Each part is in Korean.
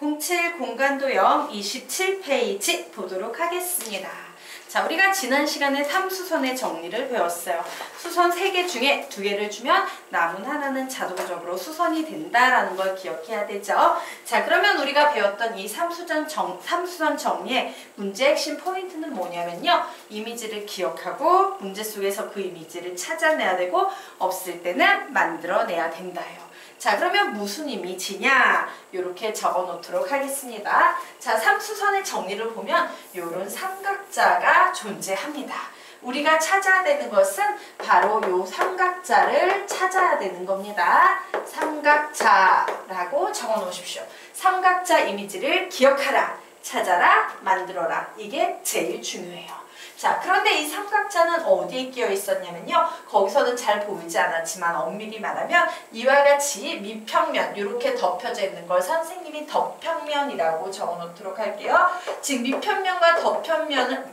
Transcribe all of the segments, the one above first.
07 공간도형 27페이지 보도록 하겠습니다. 자, 우리가 지난 시간에 3수선의 정리를 배웠어요. 수선 3개 중에 2개를 주면 남은 하나는 자동적으로 수선이 된다라는 걸 기억해야 되죠. 자, 그러면 우리가 배웠던 이 3수선 정리의 문제의 핵심 포인트는 뭐냐면요. 이미지를 기억하고 문제 속에서 그 이미지를 찾아내야 되고 없을 때는 만들어내야 된다요. 자, 그러면 무슨 이미지냐? 이렇게 적어 놓도록 하겠습니다. 자, 3수선의 정리를 보면 이런 삼각자가 존재합니다. 우리가 찾아야 되는 것은 바로 이 삼각자를 찾아야 되는 겁니다. 삼각자라고 적어 놓으십시오. 삼각자 이미지를 기억하라, 찾아라, 만들어라. 이게 제일 중요해요. 자, 그런데 이 삼각자는 어디에 끼어 있었냐면요. 거기서는 잘 보이지 않았지만 엄밀히 말하면 이와 같이 밑평면 이렇게 덮여져 있는 걸 선생님이 덮평면이라고 적어 놓도록 할게요. 지금 밑평면과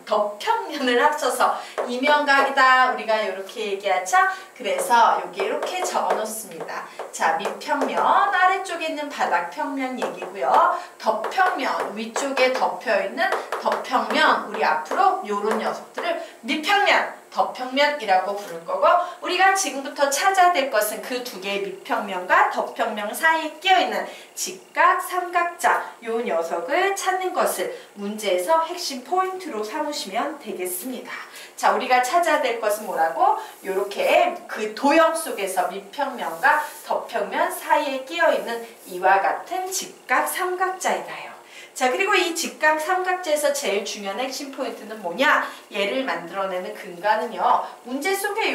덮평면을 합쳐서 이면각이다. 우리가 이렇게 얘기하죠. 그래서 여기 이렇게 적어 놓습니다. 자, 밑평면 아래쪽에 있는 바닥평면 얘기고요. 덮평면 위쪽에 덮여 있는 덮평면 우리 앞으로 요런 녀석들을 밑평면, 덮평면이라고 부를 거고 우리가 지금부터 찾아야 될 것은 그 2개의 밑평면과 덮평면 사이에 끼어있는 직각 삼각자 요 녀석을 찾는 것을 문제에서 핵심 포인트로 삼으시면 되겠습니다. 자, 우리가 찾아야 될 것은 뭐라고? 요렇게 그 도형 속에서 밑평면과 덮평면 사이에 끼어있는 이와 같은 직각 삼각자이다요. 자, 그리고 이 직각 삼각자에서 제일 중요한 핵심 포인트는 뭐냐? 얘를 만들어내는 근간은요. 문제 속에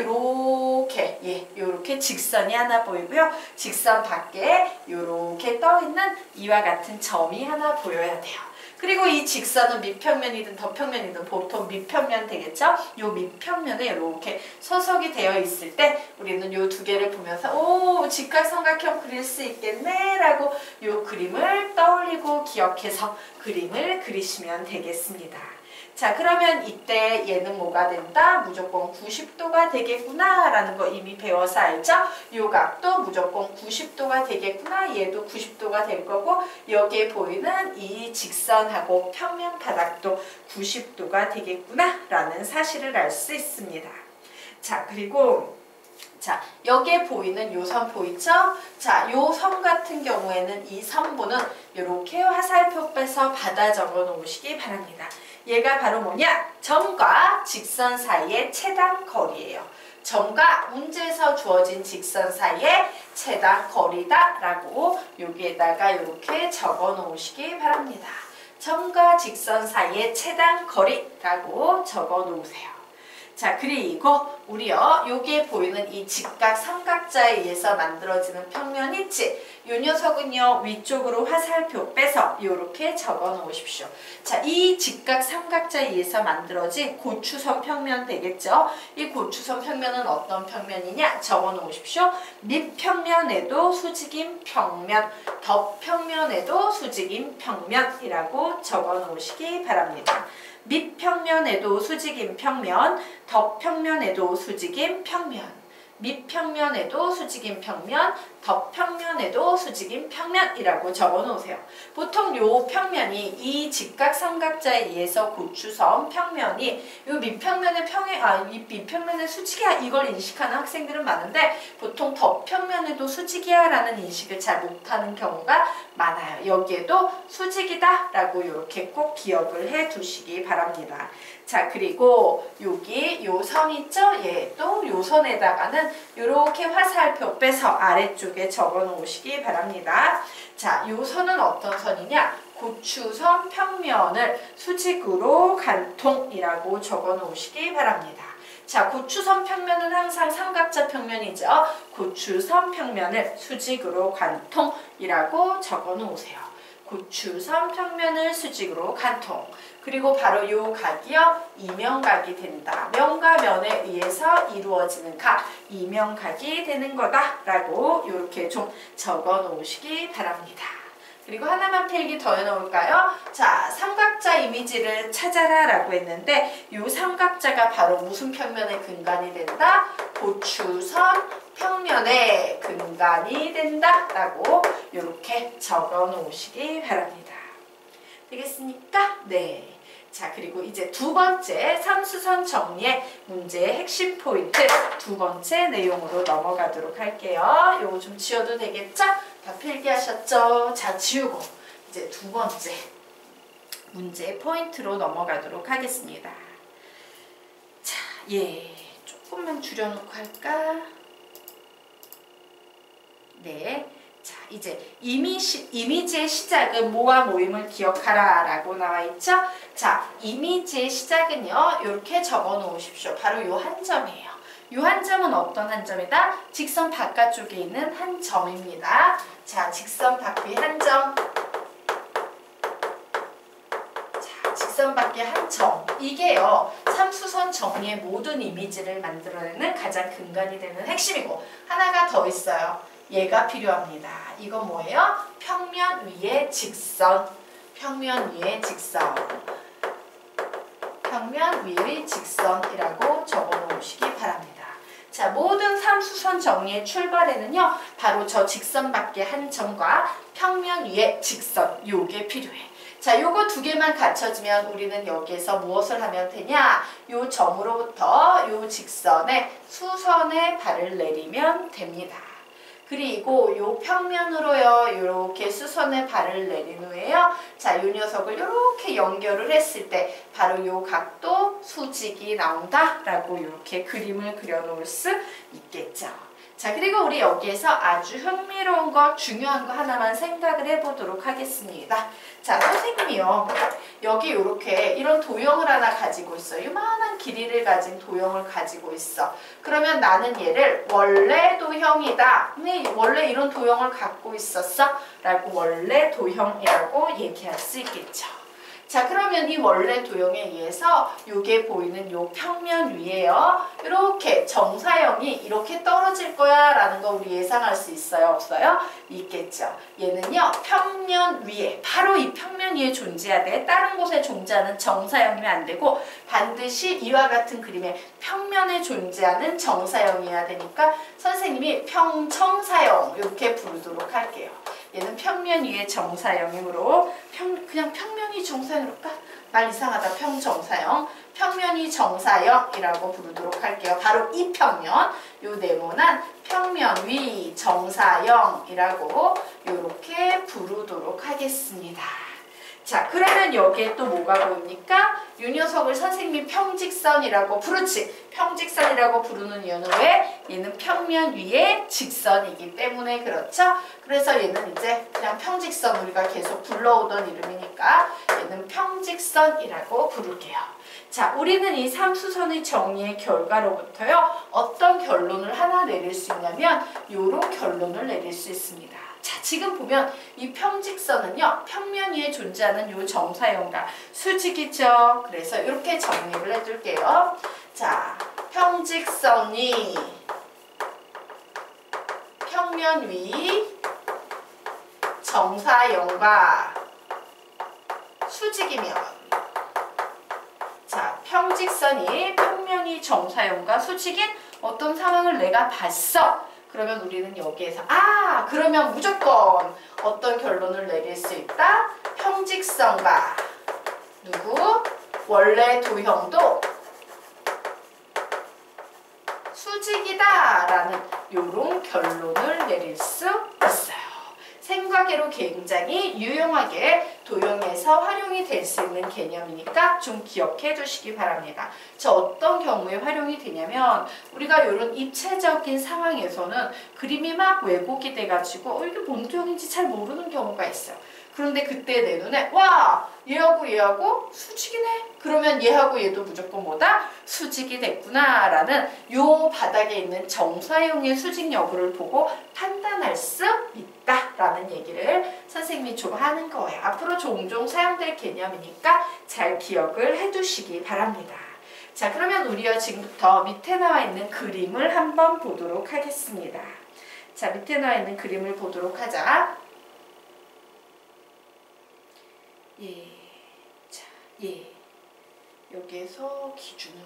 요렇게 직선이 하나 보이고요. 직선 밖에 요렇게 떠있는 이와 같은 점이 하나 보여야 돼요. 그리고 이 직선은 밑평면이든 덮평면이든 보통 밑평면 되겠죠? 요 밑평면에 이렇게 서석이 되어 있을 때 우리는 요 2개를 보면서 오, 직각삼각형 그릴 수 있겠네 라고 요 그림을 떠올리고 기억해서 그림을 그리시면 되겠습니다. 자, 그러면 이때 얘는 뭐가 된다? 무조건 90도가 되겠구나 라는 거 이미 배워서 알죠? 요 각도 무조건 90도가 되겠구나. 얘도 90도가 될 거고 여기에 보이는 이 직선하고 평면 바닥도 90도가 되겠구나 라는 사실을 알 수 있습니다. 자, 그리고 자, 여기에 보이는 요 선 보이죠? 자, 요 선 같은 경우에는 이 선보는 이렇게 화살표 빼서 받아 적어 놓으시기 바랍니다. 얘가 바로 뭐냐? 점과 직선 사이의 최단 거리예요. 점과 문제에서 주어진 직선 사이의 최단 거리다 라고 여기에다가 이렇게 적어 놓으시기 바랍니다. 점과 직선 사이의 최단 거리라고 적어 놓으세요. 자, 그리고 우리요 여기에 보이는 이 직각 삼각자에 의해서 만들어지는 평면 있지? 요 녀석은요 위쪽으로 화살표 빼서 이렇게 적어 놓으십시오. 자, 이 직각 삼각자에 의해서 만들어진 고추선 평면 되겠죠? 이 고추선 평면은 어떤 평면이냐? 적어 놓으십시오. 밑평면에도 수직인 평면, 덮평면에도 수직인 평면이라고 적어 놓으시기 바랍니다. 밑평면에도 수직인 평면, 덮평면에도 수직인 평면, 밑평면에도 수직인 평면, 덮평면에도 수직인 평면이라고 적어 놓으세요. 보통 요 평면이 이 직각 삼각자에 의해서 고추선 평면이 요 밑평면의 이 밑평면의 수직이야 이걸 인식하는 학생들은 많은데 보통 덮평면에도 수직이야 라는 인식을 잘 못하는 경우가 많아요. 여기에도 수직이다 라고 이렇게 꼭 기억을 해 두시기 바랍니다. 자, 그리고 여기 요 선 있죠? 얘도 요 선에다가는 이렇게 화살표 빼서 아래쪽에 적어 놓으시기 바랍니다. 자, 요 선은 어떤 선이냐? 고추선 평면을 수직으로 간통이라고 적어 놓으시기 바랍니다. 자, 고추선 평면은 항상 삼각자 평면이죠. 고추선 평면을 수직으로 간통이라고 적어 놓으세요. 고추선 평면을 수직으로 간통. 그리고 바로 요 각이요 이면각이 된다. 면과 면에 의해서 이루어지는 각, 이면각이 되는 거다 라고 이렇게 좀 적어 놓으시기 바랍니다. 그리고 하나만 필기 더 해놓을까요? 자, 삼각자 이미지를 찾아라 라고 했는데 이 삼각자가 바로 무슨 평면의 근간이 된다? 보추선 평면의 근간이 된다 라고 이렇게 적어 놓으시기 바랍니다. 되겠습니까? 네. 자, 그리고 이제 두 번째 삼수선 정리의 문제의 핵심 포인트 두 번째 내용으로 넘어가도록 할게요. 요거 좀 지워도 되겠죠? 다 필기하셨죠? 자, 지우고 이제 두 번째 문제의 포인트로 넘어가도록 하겠습니다. 자, 조금만 줄여놓고 할까? 네. 자, 이제 이미지의 시작은 모와 모임을 기억하라 라고 나와 있죠? 자, 이미지의 시작은요, 이렇게 적어 놓으십시오. 바로 요 한 점이에요. 요 한 점은 어떤 한 점이다? 직선 바깥쪽에 있는 한 점입니다. 자, 직선 밖의 한 점. 자, 직선 밖의 한 점. 이게요, 삼수선 정리의 모든 이미지를 만들어내는 가장 근간이 되는 핵심이고, 하나가 더 있어요. 얘가 필요합니다. 이건 뭐예요? 평면 위의 직선. 평면 위의 직선. 평면 위의 직선이라고 적어 놓으시기 바랍니다. 자, 모든 삼수선 정리의 출발에는요, 바로 저 직선 밖의 한 점과 평면 위의 직선, 요게 필요해. 자, 요거 두 개만 갖춰지면 우리는 여기에서 무엇을 하면 되냐? 요 점으로부터 요 직선에 수선의 발을 내리면 됩니다. 그리고 요 평면으로요, 이렇게 수선의 발을 내린 후에요. 자, 요 녀석을 이렇게 연결을 했을 때 바로 요 각도 수직이 나온다라고 이렇게 그림을 그려놓을 수 있겠죠. 자, 그리고 우리 여기에서 아주 흥미로운 거, 중요한 거 하나만 생각을 해보도록 하겠습니다. 자, 선생님이요, 여기 이렇게 이런 도형을 하나 가지고 있어요. 요만한 길이를 가진 도형을 가지고 있어. 그러면 나는 얘를 원래 도형이다. 네, 원래 이런 도형을 갖고 있었어? 라고 원래 도형이라고 얘기할 수 있겠죠. 자, 그러면 이 원래 도형에 의해서 요게 보이는 요 평면 위에요, 이렇게 정사형이 이렇게 떨어질 거야 라는 거 우리 예상할 수 있어요? 없어요? 있겠죠. 얘는요, 평면 위에, 바로 이 평면 위에 존재해야 돼. 다른 곳에 존재하는 정사형이면 안 되고 반드시 이와 같은 그림의 평면에 존재하는 정사형이어야 되니까 선생님이 평정사형 이렇게 부르도록 할게요. 얘는 평면 위의 정사형이므로 그냥 평면이 정사형일까? 말 이상하다. 평정사형. 평면이 정사형이라고 부르도록 할게요. 바로 이 평면, 요 네모난 평면 위 정사형이라고 이렇게 부르도록 하겠습니다. 자, 그러면 여기에 또 뭐가 보입니까? 이 녀석을 선생님이 평직선이라고 부르지. 평직선이라고 부르는 이유는 왜? 얘는 평면 위에 직선이기 때문에 그렇죠? 그래서 얘는 이제 그냥 평직선, 우리가 계속 불러오던 이름이니까 얘는 평직선이라고 부를게요. 자, 우리는 이 삼수선의 정리의 결과로부터요, 어떤 결론을 하나 내릴 수 있냐면 요런 결론을 내릴 수 있습니다. 자, 지금 보면 이 평직선은요, 평면 위에 존재하는 요 정사형과 수직이죠. 그래서 이렇게 정리를 해줄게요. 자, 평직선이 평면 위 정사형과 수직이면, 자, 평직선이 평면이 정사형과 수직인 어떤 상황을 내가 봤어. 그러면 우리는 여기에서 그러면 무조건 어떤 결론을 내릴 수 있다? 평직선과 누구? 원래 도형도 수직이다 라는 요런 결론을 내릴 수 있어요. 생과계로 굉장히 유용하게 도형에서 활용이 될 수 있는 개념이니까 좀 기억해 주시기 바랍니다. 저 어떤 경우에 활용이 되냐면 우리가 이런 입체적인 상황에서는 그림이 막 왜곡이 돼가지고 이게 뭔 도형인지 잘 모르는 경우가 있어요. 그런데 그때 내 눈에 와! 얘하고 얘하고 수직이네? 그러면 얘하고 얘도 무조건 뭐다? 수직이 됐구나 라는 요 바닥에 있는 정사형의 수직 여부를 보고 판단할 수 있다 라는 얘기를 선생님이 좀 하는 거예요. 앞으로 종종 사용될 개념이니까 잘 기억을 해두시기 바랍니다. 자, 그러면 우리가 지금부터 밑에 나와 있는 그림을 한번 보도록 하겠습니다. 자, 밑에 나와 있는 그림을 보도록 하자. 예. 자, 예. 여기에서 기준은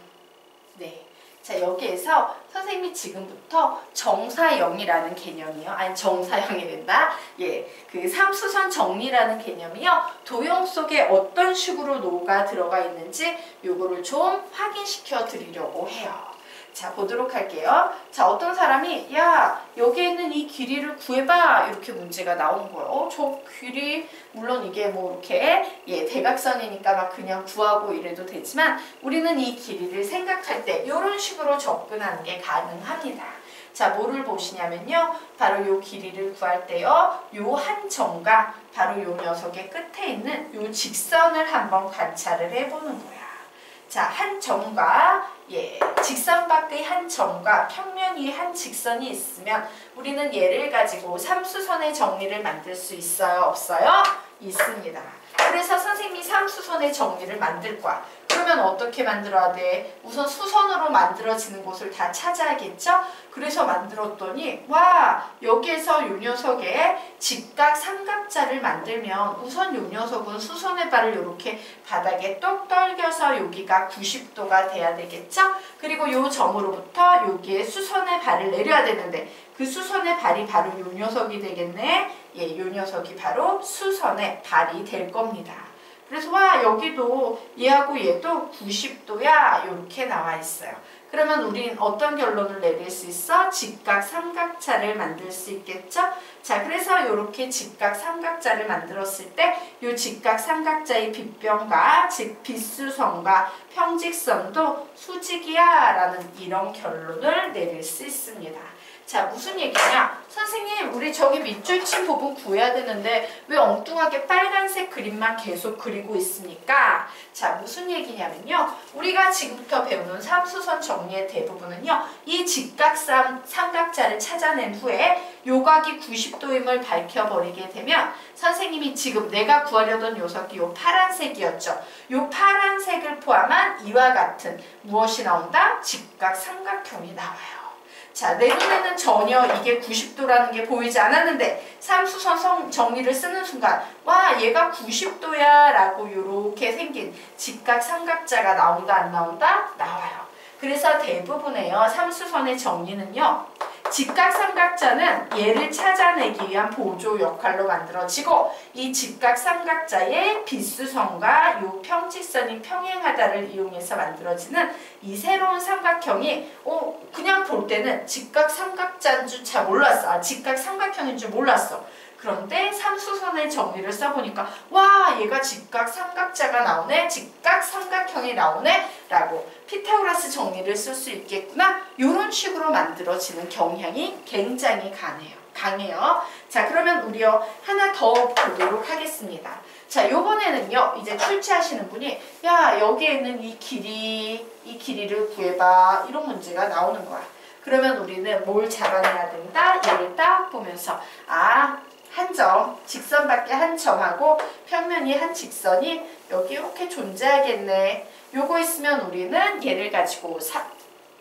네. 자, 여기에서 선생님이 지금부터 정사형이라는 개념이요. 아니, 정사형이 된다. 예. 그 삼수선 정리라는 개념이요. 도형 속에 어떤 식으로 노가 들어가 있는지 요거를 좀 확인시켜 드리려고 해요. 자, 보도록 할게요. 자, 어떤 사람이 야, 여기에 있는 이 길이를 구해봐. 이렇게 문제가 나오는 거예요. 저 길이 물론 이게 뭐 이렇게 예, 대각선이니까 막 그냥 구하고 이래도 되지만 우리는 이 길이를 생각할 때 이런 식으로 접근하는 게 가능합니다. 자, 뭐를 보시냐면요. 바로 요 길이를 구할 때요. 요 한 점과 바로 요 녀석의 끝에 있는 요 직선을 한번 관찰을 해보는 거야. 자, 한 점과 예, 직선 밖의 한 점과 평면 위에 한 직선이 있으면 우리는 얘를 가지고 삼수선의 정리를 만들 수 있어요? 없어요? 있습니다. 그래서 선생님이 삼수선의 정리를 만들 거야. 그러면 어떻게 만들어야 돼? 우선 수선으로 만들어지는 곳을 다 찾아야겠죠? 그래서 만들었더니 와, 여기에서 요 녀석의 직각 삼각자를 만들면 우선 요 녀석은 수선의 발을 이렇게 바닥에 똑 떨겨서 여기가 90도가 돼야 되겠죠? 그리고 요 점으로부터 여기에 수선의 발을 내려야 되는데 그 수선의 발이 바로 요 녀석이 되겠네. 예, 요 녀석이 바로 수선의 발이 될 겁니다. 그래서 와, 여기도 얘하고 얘도 90도야 이렇게 나와 있어요. 그러면 우린 어떤 결론을 내릴 수 있어? 직각 삼각자를 만들 수 있겠죠? 자, 그래서 이렇게 직각 삼각자를 만들었을 때 이 직각 삼각자의 빗변과 즉 빗수선과 평직선도 수직이야 라는 이런 결론을 내릴 수 있습니다. 자, 무슨 얘기냐? 선생님, 우리 저기 밑줄 친 부분 구해야 되는데 왜 엉뚱하게 빨간색 그림만 계속 그리고 있습니까? 자, 무슨 얘기냐면요. 우리가 지금부터 배우는 삼수선 정리의 대부분은요. 이 직각 삼각자를 찾아낸 후에 요각이 90도임을 밝혀버리게 되면 선생님이 지금 내가 구하려던 녀석이 요 파란색이었죠. 요 파란색을 포함한 이와 같은 무엇이 나온다? 직각 삼각형이 나와요. 자, 내 눈에는 전혀 이게 90도라는 게 보이지 않았는데 삼수선 정리를 쓰는 순간 와, 얘가 90도야 라고 이렇게 생긴 직각 삼각자가 나온다 안 나온다? 나와요. 그래서 대부분의요 삼수선의 정리는요 직각 삼각자는 얘를 찾아내기 위한 보조 역할로 만들어지고 이 직각 삼각자의 빗수선과 요 평직선이 평행하다를 이용해서 만들어지는 이 새로운 삼각형이 그냥 볼 때는 직각 삼각자인 줄 잘 몰랐어. 직각 삼각형인 줄 몰랐어. 그런데 삼수선의 정리를 써보니까 와, 얘가 직각 삼각자가 나오네, 직각 삼각형이 나오네 라고 피타고라스 정리를 쓸 수 있겠구나, 이런 식으로 만들어지는 경향이 굉장히 강해요. 자, 그러면 우리요 하나 더 보도록 하겠습니다. 자, 요번에는요 이제 출제하시는 분이 야, 여기에 있는 이 길이를 구해봐 이런 문제가 나오는 거야. 그러면 우리는 뭘 잡아내야 된다? 얘를 딱 보면서 한 점, 직선 밖에 한 점하고 평면이 한 직선이 여기 이렇게 존재하겠네. 요거 있으면 우리는 얘를 가지고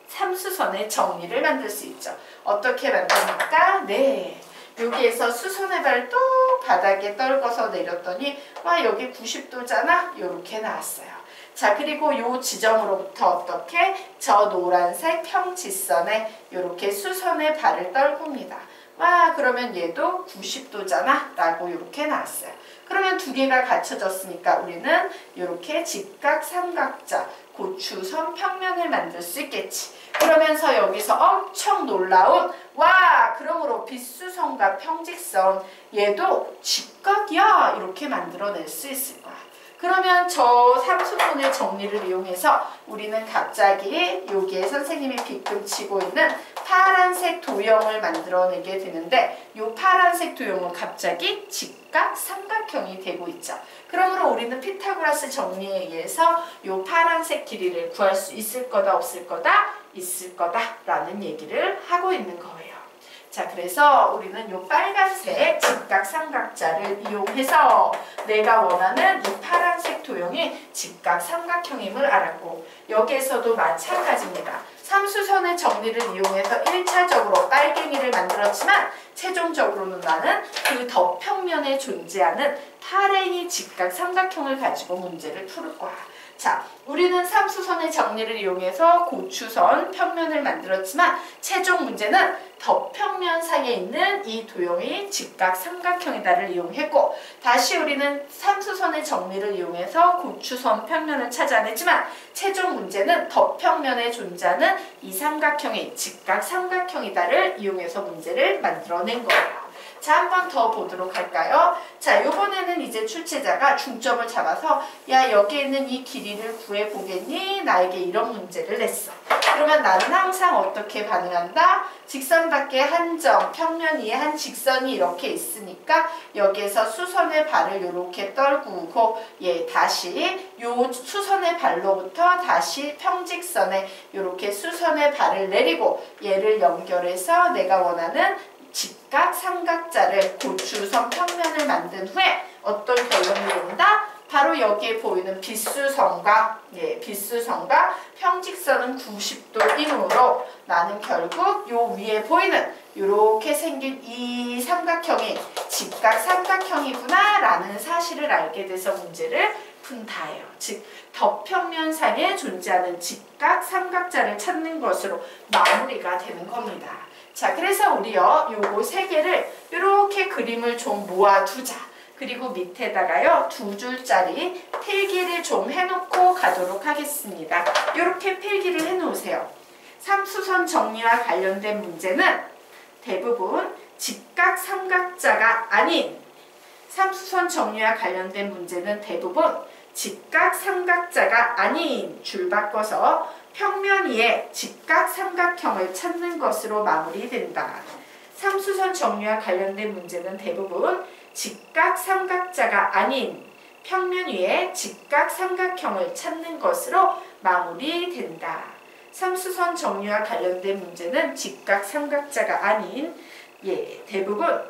삼수선의 정리를 만들 수 있죠. 어떻게 만듭니까? 네. 여기에서 수선의 발을 또 바닥에 떨궈서 내렸더니 와, 여기 90도잖아? 요렇게 나왔어요. 자, 그리고 요 지점으로부터 어떻게? 저 노란색 평지선에 요렇게 수선의 발을 떨굽니다. 와, 그러면 얘도 90도잖아? 라고 이렇게 나왔어요. 그러면 두 개가 갖춰졌으니까 우리는 이렇게 직각 삼각자, 고추선 평면을 만들 수 있겠지. 그러면서 여기서 엄청 놀라운 와, 그러므로 빗수선과 평직선 얘도 직각이야 이렇게 만들어낼 수 있을 거야. 그러면 저 삼수선의 정리를 이용해서 우리는 갑자기 여기에 선생님이 빗금 치고 있는 파란색 도형을 만들어내게 되는데 이 파란색 도형은 갑자기 직각 삼각형이 되고 있죠. 그러므로 우리는 피타고라스 정리에 의해서 이 파란색 길이를 구할 수 있을 거다 없을 거다? 있을 거다 라는 얘기를 하고 있는 거예요. 자, 그래서 우리는 요 빨간색 직각삼각자를 이용해서 내가 원하는 이 파란색 도형이 직각삼각형임을 알았고, 여기에서도 마찬가지입니다. 삼수선의 정리를 이용해서 1차적으로 빨갱이를 만들었지만 최종적으로는 나는 그 덧평면에 존재하는 파랭이 직각삼각형을 가지고 문제를 풀 거야. 자, 우리는 삼수선의 정리를 이용해서 고추선 평면을 만들었지만 최종 문제는 덧평면 사이에 있는 이 도형이 직각삼각형이다를 이용했고, 다시 우리는 삼수선의 정리를 이용해서 고추선 평면을 찾아냈지만 최종 문제는 덧평면에 존재하는 이 삼각형이 직각삼각형이다를 이용해서 문제를 만들어낸 거예요. 자, 한 번 더 보도록 할까요? 자, 요번에는 이제 출제자가 중점을 잡아서 야, 여기 있는 이 길이를 구해보겠니? 나에게 이런 문제를 냈어. 그러면 나는 항상 어떻게 반응한다? 직선밖에 한 점, 평면 위에 한 직선이 이렇게 있으니까 여기에서 수선의 발을 이렇게 떨구고 다시 요 수선의 발로부터 다시 평직선에 이렇게 수선의 발을 내리고 얘를 연결해서 내가 원하는 직각삼각자를 고추선 평면을 만든 후에 어떤 결론을 내린다? 바로 여기에 보이는 빗수선과 평직선은 90도이므로 나는 결국 요 위에 보이는 이렇게 생긴 이 삼각형이 직각삼각형이구나 라는 사실을 알게 돼서 문제를 푼다예요. 즉 덧평면상에 존재하는 직각삼각자를 찾는 것으로 마무리가 되는 겁니다. 자, 그래서 우리요 요거 세 개를 이렇게 그림을 좀 모아두자. 그리고 밑에다가요 2줄짜리 필기를 좀 해놓고 가도록 하겠습니다. 이렇게 필기를 해놓으세요. 삼수선 정리와 관련된 문제는 대부분 직각삼각자가 아닌, 삼수선 정리와 관련된 문제는 대부분 직각삼각자가 아닌 줄 바꿔서 평면 위에 직각삼각형을 찾는 것으로 마무리된다. 삼수선 정리와 관련된 문제는 대부분 직각삼각자가 아닌 평면 위에 직각삼각형을 찾는 것으로 마무리된다. 삼수선 정리와 관련된 문제는 직각삼각자가 아닌 대부분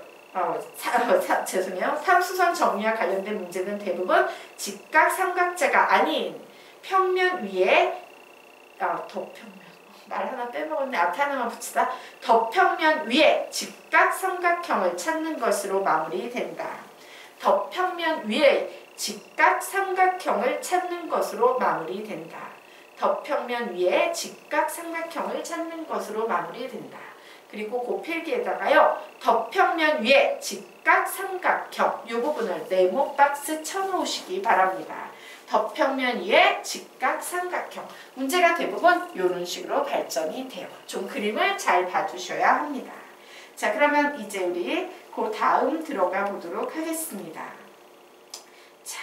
죄송해요. 삼수선 정리와 관련된 문제는 대부분 직각삼각자가 아닌 평면 위에 덧평면 말 하나 빼먹었네. 앞에 하나만 붙이다. 덧평면 위에 직각삼각형을 찾는 것으로 마무리된다. 덧평면 위에 직각삼각형을 찾는 것으로 마무리된다. 덧평면 위에 직각삼각형을 찾는 것으로 마무리된다. 그리고 그 필기에다가요 덧평면 위에 직각삼각형 이 부분을 네모 박스 쳐놓으시기 바랍니다. 덧평면 위에 직각삼각형 문제가 대부분 이런 식으로 발전이 돼요. 좀 그림을 잘 봐주셔야 합니다. 자, 그러면 이제 우리 그 다음 들어가 보도록 하겠습니다. 자,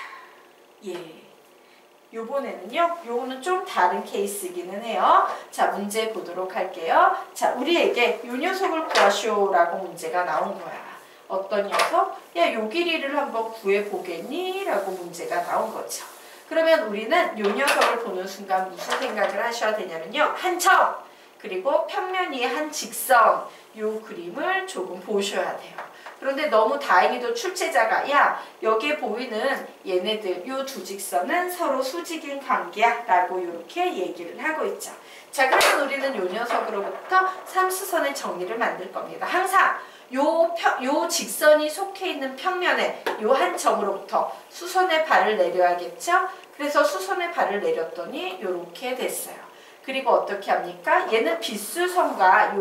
요번에는요, 요거는 좀 다른 케이스이기는 해요. 자, 문제 보도록 할게요. 자, 우리에게 요 녀석을 구하시오라고 문제가 나온 거야. 어떤 녀석? 야, 요 길이를 한번 구해보겠니? 라고 문제가 나온 거죠. 그러면 우리는 요 녀석을 보는 순간 무슨 생각을 하셔야 되냐면요. 한 점, 그리고 평면 위에 한 직선, 요 그림을 조금 보셔야 돼요. 그런데 너무 다행히도 출제자가 야, 여기에 보이는 얘네들 요 두 직선은 서로 수직인 관계야 라고 이렇게 얘기를 하고 있죠. 자, 그러면 우리는 요 녀석으로부터 삼수선의 정리를 만들 겁니다. 항상 요 직선이 속해 있는 평면에 요 한 점으로부터 수선의 발을 내려야겠죠. 그래서 수선의 발을 내렸더니 요렇게 됐어요. 그리고 어떻게 합니까? 얘는 빗수선과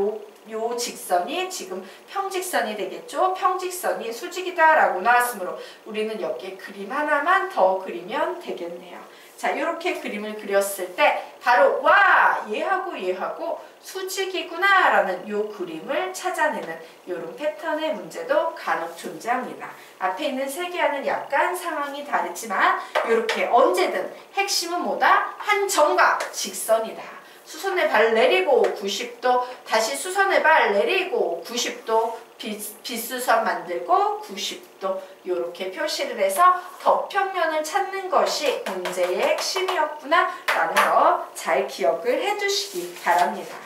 요 직선이 지금 평직선이 되겠죠. 평직선이 수직이다 라고 나왔으므로 우리는 여기에 그림 하나만 더 그리면 되겠네요. 자, 이렇게 그림을 그렸을 때 바로 와! 얘하고 수직이구나 라는 요 그림을 찾아내는 이런 패턴의 문제도 간혹 존재합니다. 앞에 있는 세 개와는 약간 상황이 다르지만 이렇게 언제든 핵심은 뭐다? 한 점과 직선이다. 수선의 발 내리고 90도, 다시 수선의 발 내리고 90도, 빗수선 만들고 90도 이렇게 표시를 해서 덧평면을 찾는 것이 문제의 핵심이었구나 라는 거 잘 기억을 해두시기 바랍니다.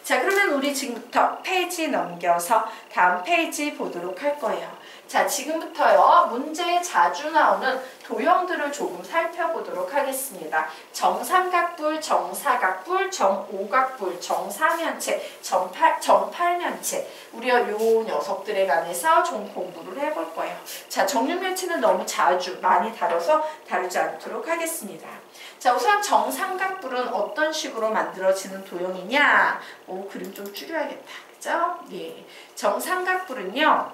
자, 자, 그러면 우리 지금부터 페이지 넘겨서 다음 페이지 보도록 할 거예요. 자, 지금부터요. 문제에 자주 나오는 도형들을 조금 살펴보도록 하겠습니다. 정삼각뿔, 정사각뿔, 정오각뿔, 정사면체, 정팔면체. 우리가 요 녀석들에 관해서 좀 공부를 해볼 거예요. 자, 정육면체는 너무 자주 많이 다뤄서 다루지 않도록 하겠습니다. 자, 우선 정삼각뿔은 어떤 식으로 만들어지는 도형이냐? 그림 좀 줄여야겠다. 그죠? 예. 정삼각뿔은요,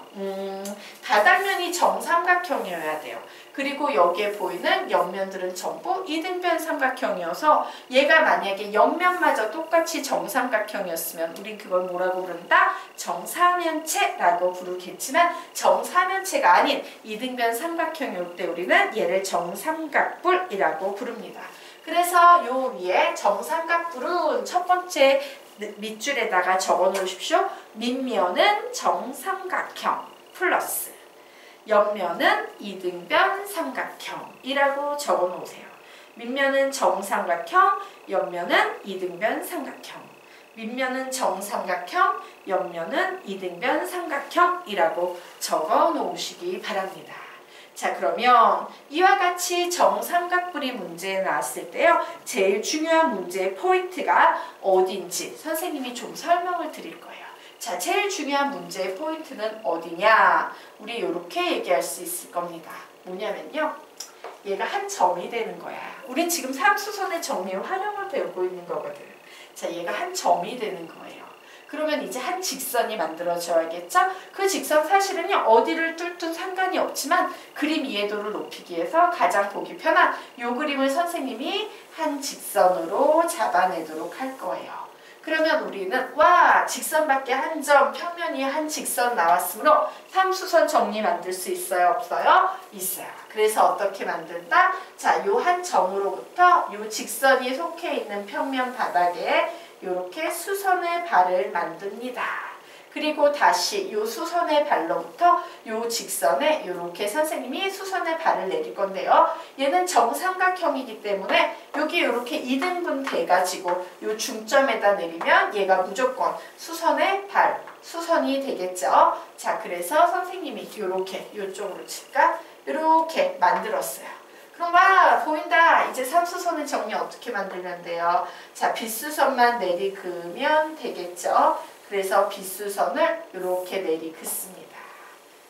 바닥면이 정삼각형이어야 돼요. 그리고 여기에 보이는 옆면들은 전부 이등변 삼각형이어서 얘가 만약에 옆면마저 똑같이 정삼각형이었으면 우린 그걸 뭐라고 부른다? 정사면체라고 부르겠지만 정사면체가 아닌 이등변 삼각형일 때 우리는 얘를 정삼각뿔이라고 부릅니다. 그래서 요 위에 정삼각뿔은 첫 번째 밑줄에다가 적어 놓으십시오. 밑면은 정삼각형 플러스 옆면은 이등변 삼각형이라고 적어 놓으세요. 밑면은 정삼각형, 옆면은 이등변 삼각형. 밑면은 정삼각형, 옆면은 이등변 삼각형이라고 적어 놓으시기 바랍니다. 자, 그러면 이와 같이 정삼각뿔이 문제에 나왔을 때요. 제일 중요한 문제의 포인트가 어딘지 선생님이 좀 설명을 드릴 거예요. 자, 제일 중요한 문제의 포인트는 어디냐? 우리 이렇게 얘기할 수 있을 겁니다. 뭐냐면요. 얘가 한 점이 되는 거야. 우린 지금 삼수선의 정리의 활용을 배우고 있는 거거든. 자, 얘가 한 점이 되는 거예요. 그러면 이제 한 직선이 만들어져야겠죠? 그 직선 사실은요, 어디를 뚫든 상관이 없지만 그림 이해도를 높이기 위해서 가장 보기 편한 이 그림을 선생님이 한 직선으로 잡아내도록 할 거예요. 그러면 우리는 와, 직선밖에 한 점, 평면이 한 직선 나왔으므로 삼수선 정리 만들 수 있어요? 없어요? 있어요. 그래서 어떻게 만든다? 자, 요 한 점으로부터 요 직선이 속해 있는 평면 바닥에 이렇게 수선의 발을 만듭니다. 그리고 다시 요 수선의 발로부터 요 직선에 이렇게 선생님이 수선의 발을 내릴 건데요. 얘는 정삼각형이기 때문에 여기 이렇게 이등분 돼가지고 요 중점에다 내리면 얘가 무조건 수선의 발, 수선이 되겠죠. 자, 그래서 선생님이 이렇게 이쪽으로 칠까? 이렇게 만들었어요. 그럼 와, 보인다. 이제 삼수선의 정리 어떻게 만들면 돼요? 자, 빗수선만 내리그으면 되겠죠. 그래서 빗수선을 이렇게 내리긋습니다.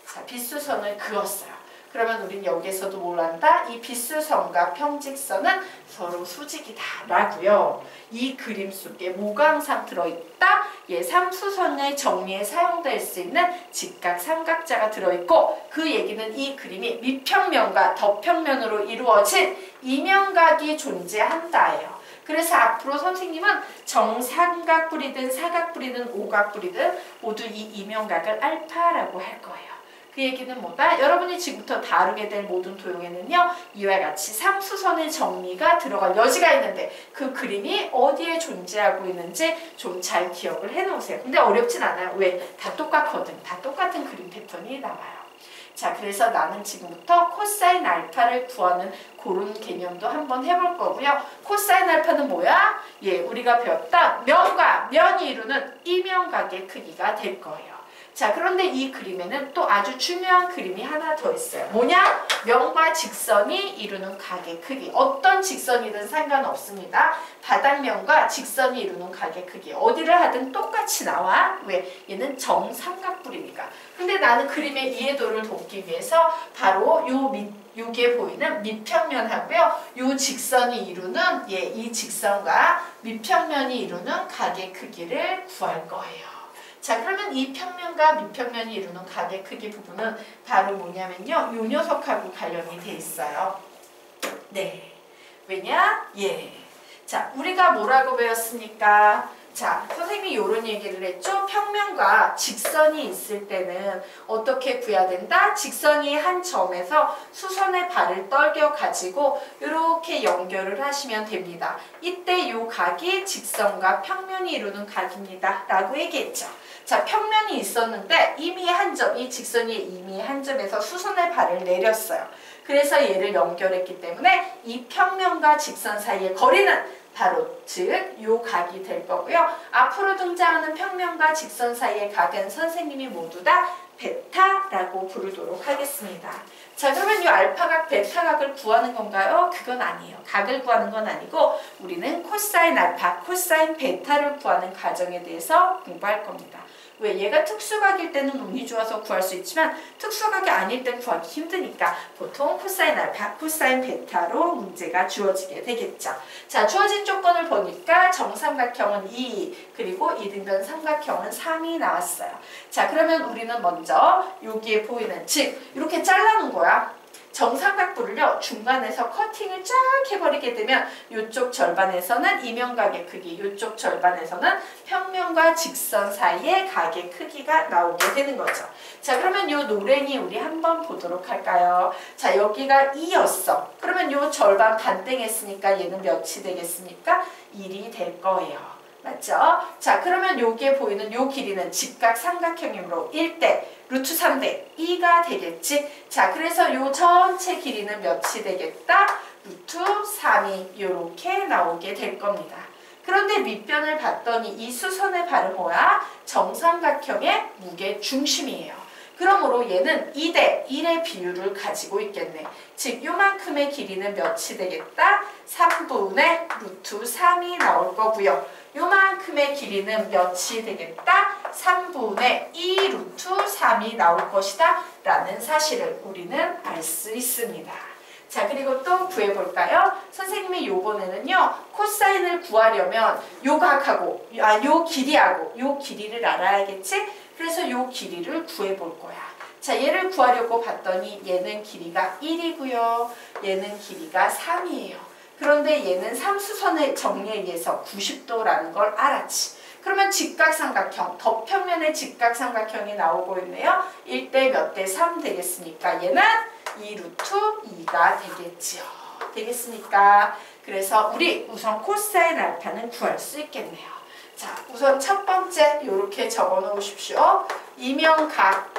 자, 빗수선을 그었어요. 그러면 우린 여기에서도 뭘 한다? 이 빗수선과 평직선은 서로 수직이다라고요. 이 그림 속에 뭐가 항상 들어있다? 예, 삼수선의 정리에 사용될 수 있는 직각 삼각자가 들어있고 그 얘기는 이 그림이 밑평면과 덧평면으로 이루어진 이면각이 존재한다예요. 그래서 앞으로 선생님은 정삼각뿔이든 사각뿔이든 오각뿔이든 모두 이 이면각을 알파라고 할 거예요. 그 얘기는 뭐다? 여러분이 지금부터 다루게 될 모든 도형에는요. 이와 같이 삼수선의 정리가 들어갈 여지가 있는데 그 그림이 어디에 존재하고 있는지 좀 잘 기억을 해놓으세요. 근데 어렵진 않아요. 왜? 다 똑같거든. 다 똑같은 그림 패턴이 나와요. 자, 그래서 나는 지금부터 코사인 알파를 구하는 그런 개념도 한번 해볼 거고요. 코사인 알파는 뭐야? 예, 우리가 배웠다. 면과 면이 이루는 이면각의 크기가 될 거예요. 자, 그런데 이 그림에는 또 아주 중요한 그림이 하나 더 있어요. 뭐냐? 면과 직선이 이루는 각의 크기. 어떤 직선이든 상관없습니다. 바닥면과 직선이 이루는 각의 크기. 어디를 하든 똑같이 나와. 왜? 얘는 정삼각뿔이니까. 근데 나는 그림의 이해도를 돕기 위해서 바로 요게 보이는 밑평면하고요. 요 직선이 이루는 이 직선과 밑평면이 이루는 각의 크기를 구할 거예요. 자, 그러면 이 평면과 밑평면이 이루는 각의 크기 부분은 바로 뭐냐면요. 요 녀석하고 관련이 돼 있어요. 네. 왜냐? 예. 자, 우리가 뭐라고 배웠습니까? 자, 선생님이 이런 얘기를 했죠. 평면과 직선이 있을 때는 어떻게 구해야 된다? 직선이 한 점에서 수선의 발을 떨겨 가지고 이렇게 연결을 하시면 됩니다. 이때 이 각이 직선과 평면이 이루는 각입니다. 라고 얘기했죠. 자, 평면이 있었는데 이미 한 점, 이 직선이 이미 한 점에서 수선의 발을 내렸어요. 그래서 얘를 연결했기 때문에 이 평면과 직선 사이의 거리는 바로 즉 요 각이 될 거고요. 앞으로 등장하는 평면과 직선 사이의 각은 선생님이 모두 다 베타라고 부르도록 하겠습니다. 자, 그러면 이 알파각, 베타각을 구하는 건가요? 그건 아니에요. 각을 구하는 건 아니고 우리는 코사인 알파, 코사인 베타를 구하는 과정에 대해서 공부할 겁니다. 왜? 얘가 특수각일 때는 운이 좋아서 구할 수 있지만 특수각이 아닐 땐 구하기 힘드니까 보통 코사인 알파, 코사인 베타로 문제가 주어지게 되겠죠. 자, 주어진 조건을 보니까 정삼각형은 2, 그리고 이등변 삼각형은 3이 나왔어요. 자, 그러면 우리는 먼저 여기에 보이는, 즉 이렇게 잘라놓은 거야. 정삼각부를요 중간에서 커팅을 쫙 해버리게 되면 이쪽 절반에서는 이면각의 크기, 이쪽 절반에서는 평면과 직선 사이의 각의 크기가 나오게 되는 거죠. 자, 그러면 이 노랭이 우리 한번 보도록 할까요? 자, 여기가 2였어. 그러면 이 절반 반땡했으니까 얘는 몇이 되겠습니까? 1이 될 거예요. 맞죠? 자, 그러면 여기에 보이는 요 길이는 직각 삼각형이므로 1대 루트 3대 2가 되겠지? 자, 그래서 요 전체 길이는 몇이 되겠다? 루트 3이 요렇게 나오게 될 겁니다. 그런데 밑변을 봤더니 이 수선의 발은 뭐야? 정삼각형의 무게 중심이에요. 그러므로 얘는 2대 1의 비율을 가지고 있겠네. 즉 요만큼의 길이는 몇이 되겠다? 3분의 루트 3이 나올 거고요. 요만큼의 길이는 몇이 되겠다? 3분의 2 루트 3이 나올 것이다 라는 사실을 우리는 알 수 있습니다. 자, 그리고 또 구해볼까요? 선생님이 요번에는요 코사인을 구하려면 요 각하고 요 길이하고 요 길이를 알아야겠지? 그래서 요 길이를 구해볼 거야. 자, 얘를 구하려고 봤더니 얘는 길이가 1이고요. 얘는 길이가 3이에요. 그런데 얘는 삼수선의 정리에 의해서 90도라는 걸 알았지. 그러면 직각삼각형, 덧평면의 직각삼각형이 나오고 있네요. 1대 몇 대 3 되겠습니까? 얘는 2 루트 2가 되겠지요. 되겠습니까? 그래서 우리 우선 코사인 알파는 구할 수 있겠네요. 자, 우선 첫 번째 이렇게 적어 놓으십시오. 이면각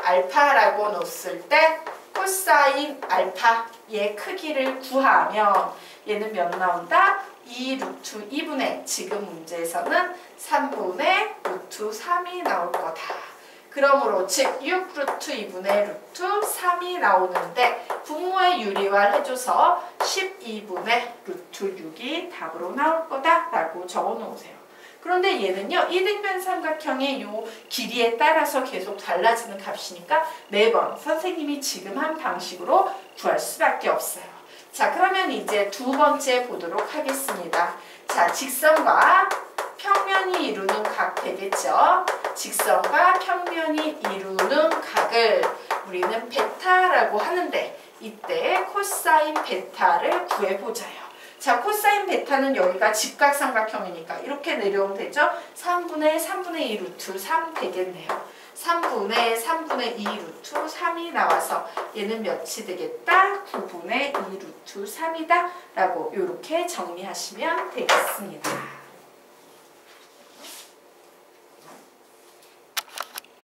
알파라고 놓았을 때 코사인 알파의 크기를 구하면 얘는 몇 나온다? 2 루트 2분의, 지금 문제에서는 3분의 루트 3이 나올 거다. 그러므로 즉 6 루트 2분의 루트 3이 나오는데 분모의 유리화를 해줘서 12분의 루트 6이 답으로 나올 거다 라고 적어 놓으세요. 그런데 얘는요 이등변 삼각형의 요 길이에 따라서 계속 달라지는 값이니까 매번 선생님이 지금 한 방식으로 구할 수밖에 없어요. 자, 그러면 이제 두 번째 보도록 하겠습니다. 자, 직선과 평면이 이루는 각 되겠죠. 직선과 평면이 이루는 각을 우리는 베타라고 하는데 이때 코사인 베타를 구해보자요. 자, 코사인 베타는 여기가 직각삼각형이니까 이렇게 내려오면 되죠. 3분의 2 루트 3 되겠네요. 3분의 2 루트 3이 나와서 얘는 몇이 되겠다? 9분의 2 루트 3이다 라고 이렇게 정리하시면 되겠습니다.